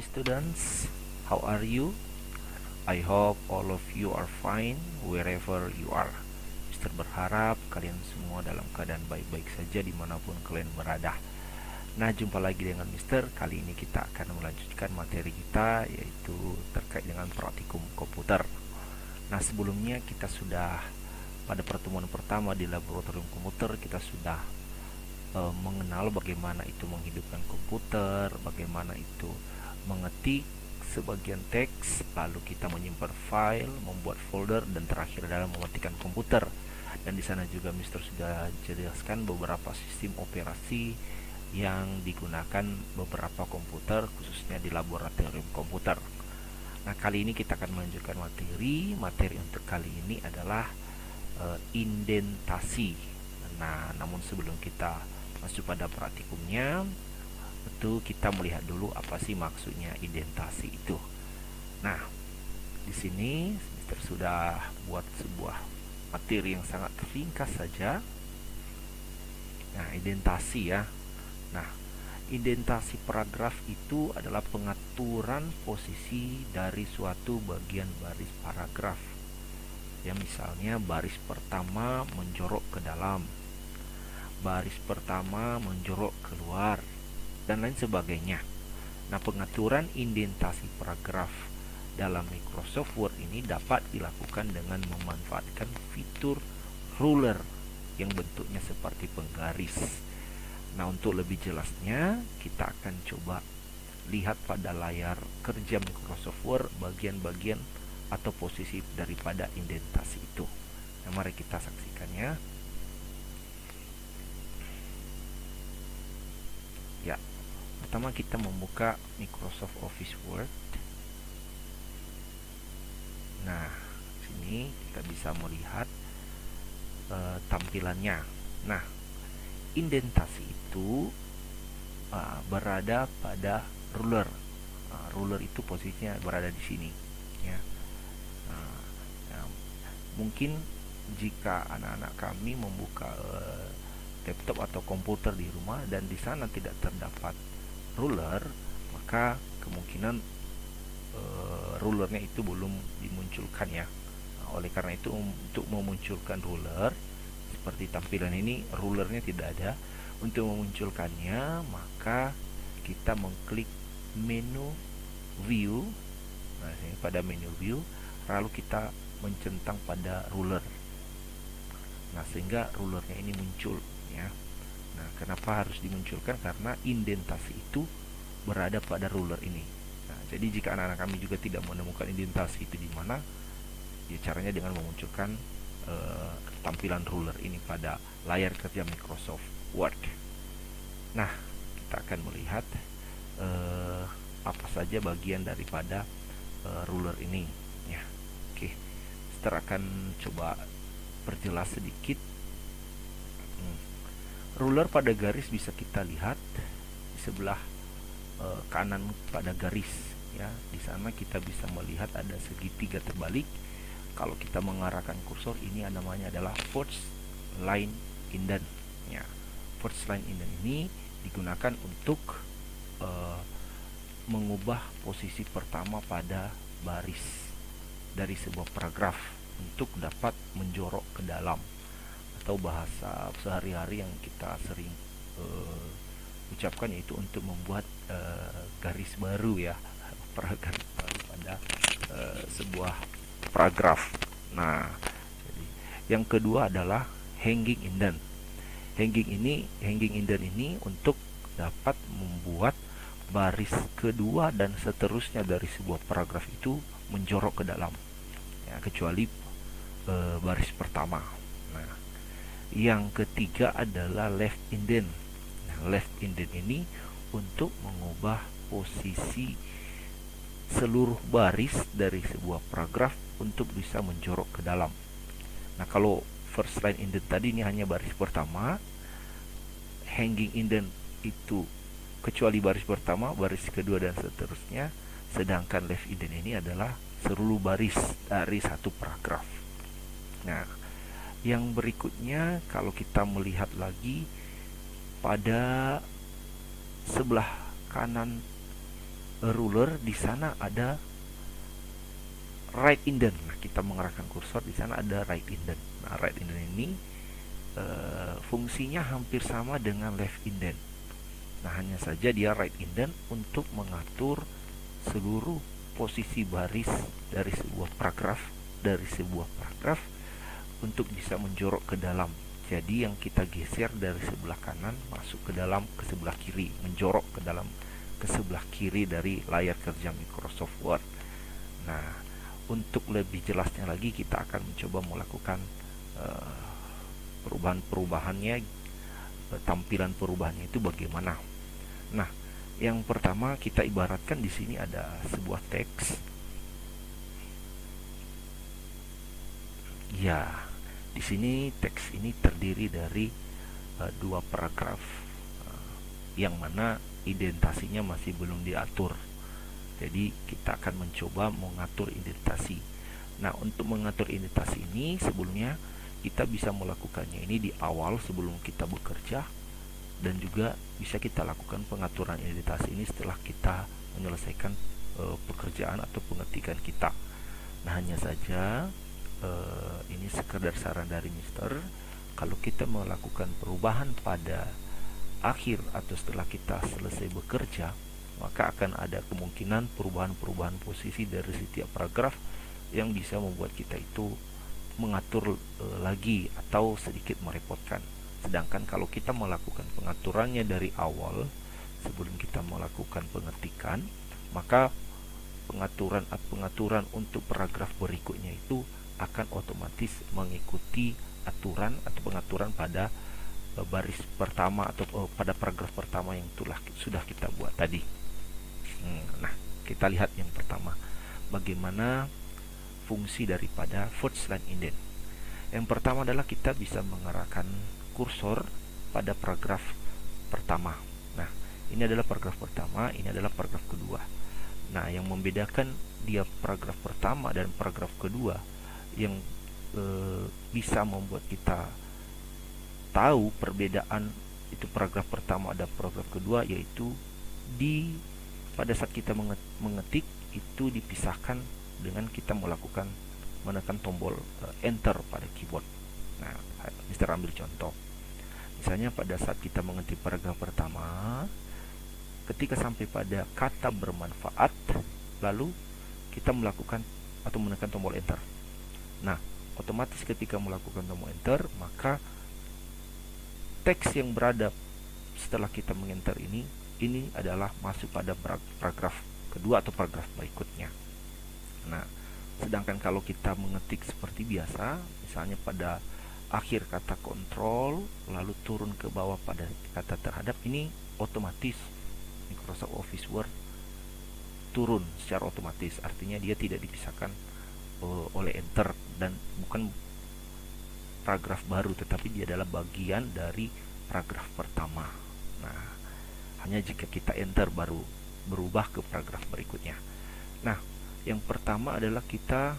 Hi students, how are you? I hope all of you are fine wherever you are. Mister berharap kalian semua dalam keadaan baik-baik saja dimanapun kalian berada. Nah, jumpa lagi dengan Mister. Kali ini kita akan melanjutkan materi kita, yaitu terkait dengan praktikum komputer. Nah, sebelumnya kita sudah pada pertemuan pertama di laboratorium komputer kita sudah mengenal bagaimana itu menghidupkan komputer, bagaimana itu mengetik sebagian teks, lalu kita menyimpan file, membuat folder, dan terakhir adalah mematikan komputer. Dan di sana juga Mister sudah jelaskan beberapa sistem operasi yang digunakan beberapa komputer, khususnya di laboratorium komputer. Nah, kali ini kita akan melanjutkan materi untuk kali ini adalah indentasi. Nah, namun sebelum kita masuk pada praktikumnya, itu kita melihat dulu apa sih maksudnya indentasi itu. Nah, di sini Mister sudah buat sebuah materi yang sangat ringkas saja. Nah, indentasi ya. Nah, indentasi paragraf itu adalah pengaturan posisi dari suatu bagian baris paragraf. Ya, misalnya baris pertama menjorok ke dalam, baris pertama menjorok keluar, dan lain sebagainya. Nah, pengaturan indentasi paragraf dalam Microsoft Word ini dapat dilakukan dengan memanfaatkan fitur ruler yang bentuknya seperti penggaris. Nah, untuk lebih jelasnya kita akan coba lihat pada layar kerja Microsoft Word bagian-bagian atau posisi daripada indentasi itu. Nah, mari kita saksikannya. Ya, pertama kita membuka Microsoft Office Word. Nah, sini kita bisa melihat tampilannya. Nah, indentasi itu berada pada ruler. Ruler itu posisinya berada di sini, ya. Nah, mungkin jika anak-anak kami membuka laptop atau komputer di rumah dan di sana tidak terdapat ruler, maka kemungkinan rulernya itu belum dimunculkan ya. Nah, oleh karena itu untuk memunculkan ruler seperti tampilan ini, rulernya tidak ada. Untuk memunculkannya maka kita mengklik menu view. Nah, ini pada menu view, lalu kita mencentang pada ruler. Nah, sehingga rulernya ini muncul ya. Nah, kenapa harus dimunculkan? Karena indentasi itu berada pada ruler ini. Nah, jadi jika anak-anak kami juga tidak menemukan indentasi itu di mana, ya caranya dengan memunculkan tampilan ruler ini pada layar kerja Microsoft Word. Nah, kita akan melihat apa saja bagian daripada ruler ini ya. Oke, Mister akan coba perjelas sedikit. Ruler pada garis bisa kita lihat di sebelah kanan pada garis ya. Di sana kita bisa melihat ada segitiga terbalik. Kalau kita mengarahkan kursor, ini namanya adalah first line indent ya. First line indent ini digunakan untuk mengubah posisi pertama pada baris dari sebuah paragraf untuk dapat menjorok ke dalam, atau bahasa sehari-hari yang kita sering ucapkan yaitu untuk membuat garis baru ya, garis baru pada sebuah paragraf. Nah, jadi yang kedua adalah hanging indent. Hanging indent ini untuk dapat membuat baris kedua dan seterusnya dari sebuah paragraf itu menjorok ke dalam ya, kecuali baris pertama. Nah, yang ketiga adalah left indent. Nah, left indent ini untuk mengubah posisi seluruh baris dari sebuah paragraf untuk bisa menjorok ke dalam. Nah, kalau first line indent tadi ini hanya baris pertama, hanging indent itu kecuali baris pertama, baris kedua dan seterusnya, sedangkan left indent ini adalah seluruh baris dari satu paragraf. Nah, yang berikutnya kalau kita melihat lagi pada sebelah kanan ruler, di sana ada right indent. Nah, kita mengarahkan kursor, di sana ada right indent. Nah, right indent ini fungsinya hampir sama dengan left indent. Nah, hanya saja dia right indent untuk mengatur seluruh posisi baris dari sebuah paragraf untuk bisa menjorok ke dalam. Jadi yang kita geser dari sebelah kanan masuk ke dalam ke sebelah kiri, menjorok ke dalam ke sebelah kiri dari layar kerja Microsoft Word. Nah, untuk lebih jelasnya lagi kita akan mencoba melakukan perubahan-perubahannya, tampilan perubahannya itu bagaimana. Nah, yang pertama kita ibaratkan di sini ada sebuah teks. Ya, di sini teks ini terdiri dari dua paragraf yang mana indentasinya masih belum diatur. Jadi kita akan mencoba mengatur indentasi. Nah, untuk mengatur indentasi ini sebelumnya kita bisa melakukannya ini di awal sebelum kita bekerja, dan juga bisa kita lakukan pengaturan indentasi ini setelah kita menyelesaikan pekerjaan atau pengetikan kita. Nah, hanya saja ini sekedar saran dari Mister, kalau kita melakukan perubahan pada akhir atau setelah kita selesai bekerja, maka akan ada kemungkinan perubahan-perubahan posisi dari setiap paragraf yang bisa membuat kita itu mengatur lagi atau sedikit merepotkan. Sedangkan kalau kita melakukan pengaturannya dari awal sebelum kita melakukan pengetikan, maka pengaturan untuk paragraf berikutnya itu akan otomatis mengikuti aturan atau pengaturan pada baris pertama atau pada paragraf pertama yang sudah kita buat tadi. Nah, kita lihat yang pertama, bagaimana fungsi daripada first line indent. Yang pertama adalah kita bisa mengarahkan kursor pada paragraf pertama. Nah, ini adalah paragraf pertama, ini adalah paragraf kedua. Nah, yang membedakan dia paragraf pertama dan paragraf kedua yang bisa membuat kita tahu perbedaan itu paragraf pertama dan paragraf kedua, yaitu pada saat kita mengetik itu dipisahkan dengan kita menekan tombol enter pada keyboard. Nah, Mister ambil contoh. Misalnya pada saat kita mengetik paragraf pertama, ketika sampai pada kata bermanfaat, lalu kita melakukan atau menekan tombol enter. Nah, otomatis ketika melakukan tombol enter, maka teks yang berada setelah kita mengenter ini adalah masuk pada paragraf kedua atau paragraf berikutnya. Nah, sedangkan kalau kita mengetik seperti biasa, misalnya pada akhir kata kontrol lalu turun ke bawah pada kata terhadap, ini otomatis Microsoft Office Word turun secara otomatis, artinya dia tidak dipisahkan oleh enter dan bukan paragraf baru, tetapi dia adalah bagian dari paragraf pertama. Nah, hanya jika kita enter baru berubah ke paragraf berikutnya. Nah, yang pertama adalah kita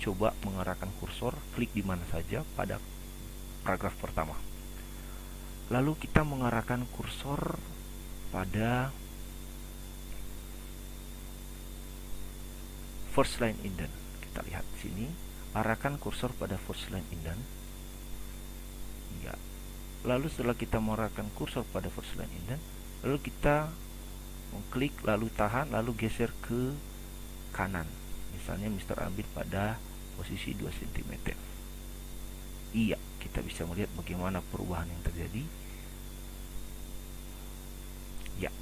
coba mengarahkan kursor, klik di mana saja pada paragraf pertama. Lalu kita mengarahkan kursor pada first line indent. Kita lihat di sini, arahkan kursor pada first line indent. Ya. Lalu setelah kita mengarahkan kursor pada first line indent, lalu kita mengklik, lalu tahan, lalu geser ke kanan. Misalnya Mister ambil pada posisi 2 cm. Iya, kita bisa melihat bagaimana perubahan yang terjadi. Ya,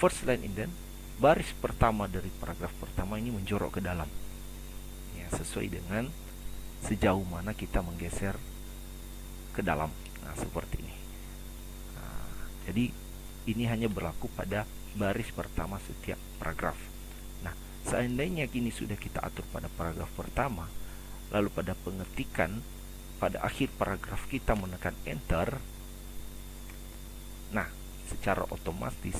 first line indent, baris pertama dari paragraf pertama ini menjorok ke dalam. Ya, sesuai dengan sejauh mana kita menggeser ke dalam. Nah, seperti ini. Nah, jadi ini hanya berlaku pada baris pertama setiap paragraf. Nah, seandainya kini sudah kita atur pada paragraf pertama, lalu pada pengetikan pada akhir paragraf kita menekan enter, nah, secara otomatis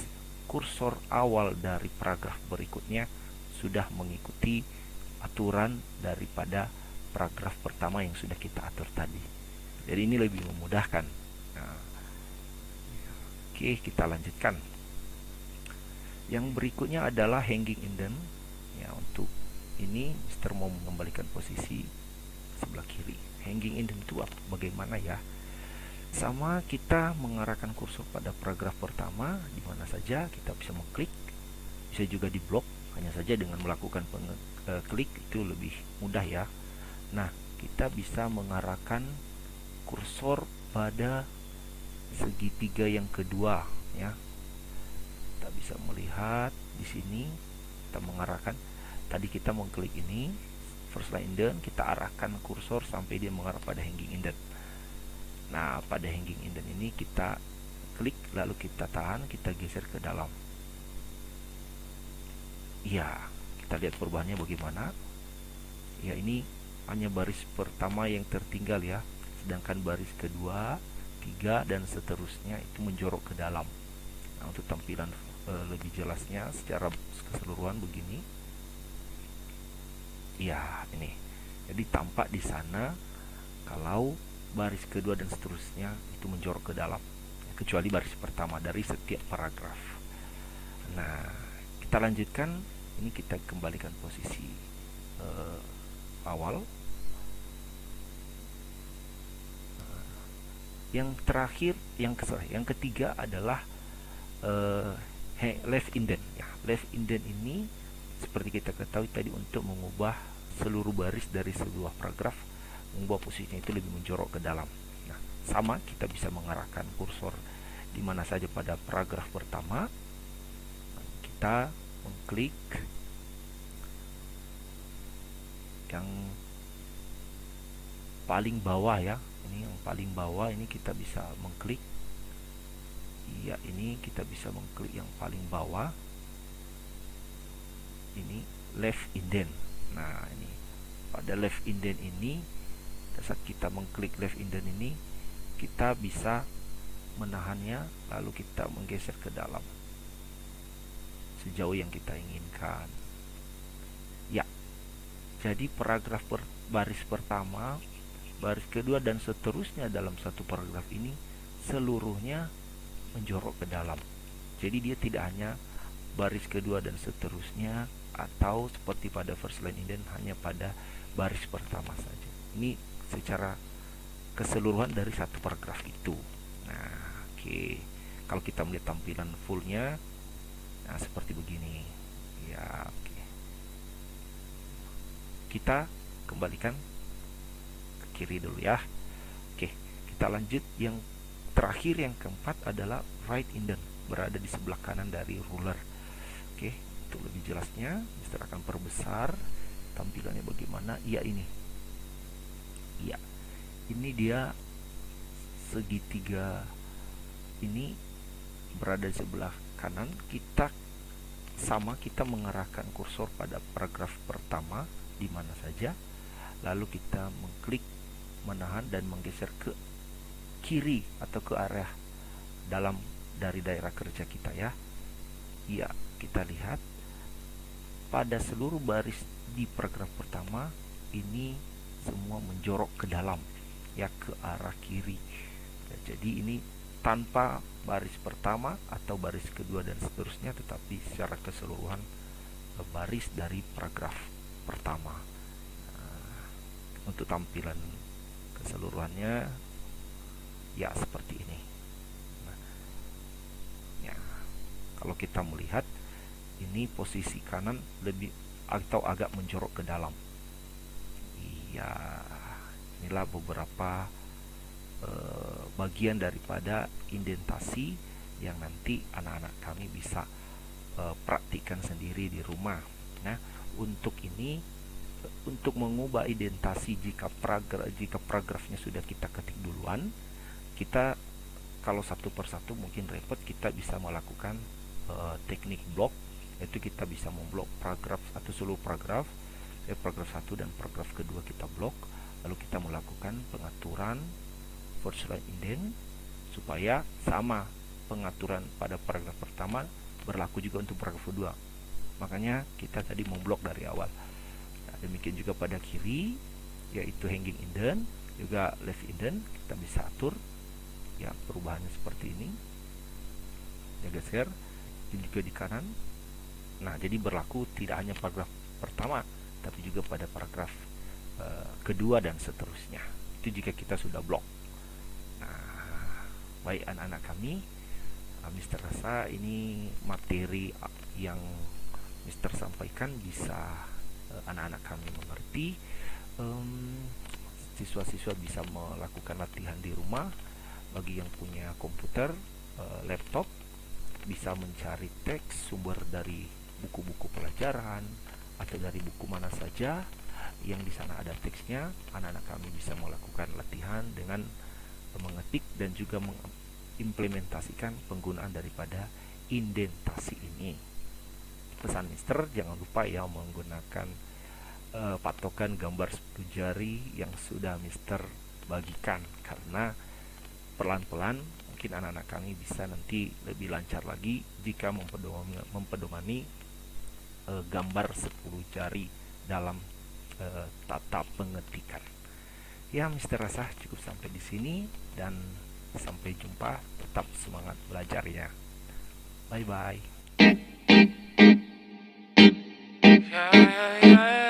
kursor awal dari paragraf berikutnya sudah mengikuti aturan daripada paragraf pertama yang sudah kita atur tadi. Jadi ini lebih memudahkan. Nah, oke, kita lanjutkan. Yang berikutnya adalah hanging indent. Ya, untuk ini Mister mau mengembalikan posisi sebelah kiri. Hanging indent itu bagaimana ya? Sama, kita mengarahkan kursor pada paragraf pertama, di mana saja kita bisa mengklik, bisa juga di blok, hanya saja dengan melakukan klik itu lebih mudah ya. Nah, kita bisa mengarahkan kursor pada segitiga yang kedua ya. Kita bisa melihat di sini kita mengarahkan, tadi kita mengklik ini first line indent, kita arahkan kursor sampai dia mengarah pada hanging indent. Nah, pada hanging indent ini kita klik, lalu kita tahan, kita geser ke dalam. Ya, kita lihat perubahannya bagaimana. Ya, ini hanya baris pertama yang tertinggal ya, sedangkan baris kedua, tiga, dan seterusnya itu menjorok ke dalam. Nah, untuk tampilan lebih jelasnya secara keseluruhan begini. Ya, ini. Jadi tampak di sana kalau baris kedua dan seterusnya itu menjorok ke dalam, kecuali baris pertama dari setiap paragraf. Nah, kita lanjutkan. Ini kita kembalikan posisi awal. Yang terakhir, yang ketiga adalah left indent. Ya, left indent ini seperti kita ketahui tadi untuk mengubah seluruh baris dari sebuah paragraf, mengubah posisinya itu lebih menjorok ke dalam. Nah, sama, kita bisa mengarahkan kursor di mana saja pada paragraf pertama. Kita mengklik yang paling bawah ya. Ini yang paling bawah, ini kita bisa mengklik. Iya, ini kita bisa mengklik yang paling bawah. Ini left indent. Nah, ini pada left indent ini, saat kita mengklik left indent ini, kita bisa menahannya, lalu kita menggeser ke dalam sejauh yang kita inginkan. Ya, jadi paragraf baris pertama, baris kedua, dan seterusnya dalam satu paragraf ini seluruhnya menjorok ke dalam. Jadi dia tidak hanya baris kedua dan seterusnya, atau seperti pada first line indent hanya pada baris pertama saja. Ini secara keseluruhan dari satu paragraf itu. Nah, oke. Kalau kita melihat tampilan fullnya, nah seperti begini. Ya, oke. Kita kembalikan ke kiri dulu ya. Oke, kita lanjut. Yang terakhir, yang keempat adalah right indent, berada di sebelah kanan dari ruler. Oke, untuk lebih jelasnya Mister akan perbesar tampilannya bagaimana. Ya, ini. Ya, ini dia segitiga ini berada di sebelah kanan. Kita mengarahkan kursor pada paragraf pertama di mana saja, lalu kita mengklik, menahan, dan menggeser ke kiri atau ke arah dalam dari daerah kerja kita ya. Ya, kita lihat pada seluruh baris di paragraf pertama ini semua menjorok ke dalam ya, ke arah kiri ya. Jadi ini tanpa baris pertama atau baris kedua dan seterusnya, tetapi secara keseluruhan baris dari paragraf pertama. Untuk tampilan keseluruhannya ya seperti ini. Ya, kalau kita melihat ini posisi kanan lebih atau agak menjorok ke dalam. Iya, inilah beberapa bagian daripada indentasi yang nanti anak-anak kami bisa praktikkan sendiri di rumah. Nah, untuk ini, untuk mengubah indentasi jika paragrafnya sudah kita ketik duluan, kita kalau satu persatu mungkin repot, kita bisa melakukan teknik blok, yaitu kita bisa memblok paragraf atau seluruh paragraf, paragraf 1 dan paragraf kedua kita blok, lalu kita melakukan pengaturan first line indent supaya sama pengaturan pada paragraf pertama berlaku juga untuk paragraf kedua. Makanya kita tadi memblok dari awal. Nah, demikian juga pada kiri, yaitu hanging indent, juga left indent kita bisa atur ya perubahannya seperti ini. Ya geser. Ini juga di kanan Nah, jadi berlaku tidak hanya paragraf pertama, tapi juga pada paragraf kedua dan seterusnya. Itu jika kita sudah blok. Nah, baik anak-anak kami, Mister rasa ini materi yang Mister sampaikan bisa anak-anak kami mengerti. Siswa-siswa bisa melakukan latihan di rumah. Bagi yang punya komputer, laptop, bisa mencari teks sumber dari buku-buku pelajaran atau dari buku mana saja yang di sana ada teksnya. Anak-anak kami bisa melakukan latihan dengan mengetik dan juga mengimplementasikan penggunaan daripada indentasi ini. Pesan Mister, jangan lupa ya menggunakan patokan gambar 10 jari yang sudah Mister bagikan, karena pelan-pelan mungkin anak-anak kami bisa nanti lebih lancar lagi jika mempedomani gambar 10 jari dalam tata pengetikan. Ya, Mister rasa cukup sampai di sini dan sampai jumpa. Tetap semangat belajar ya. Bye bye. Yeah, yeah, yeah.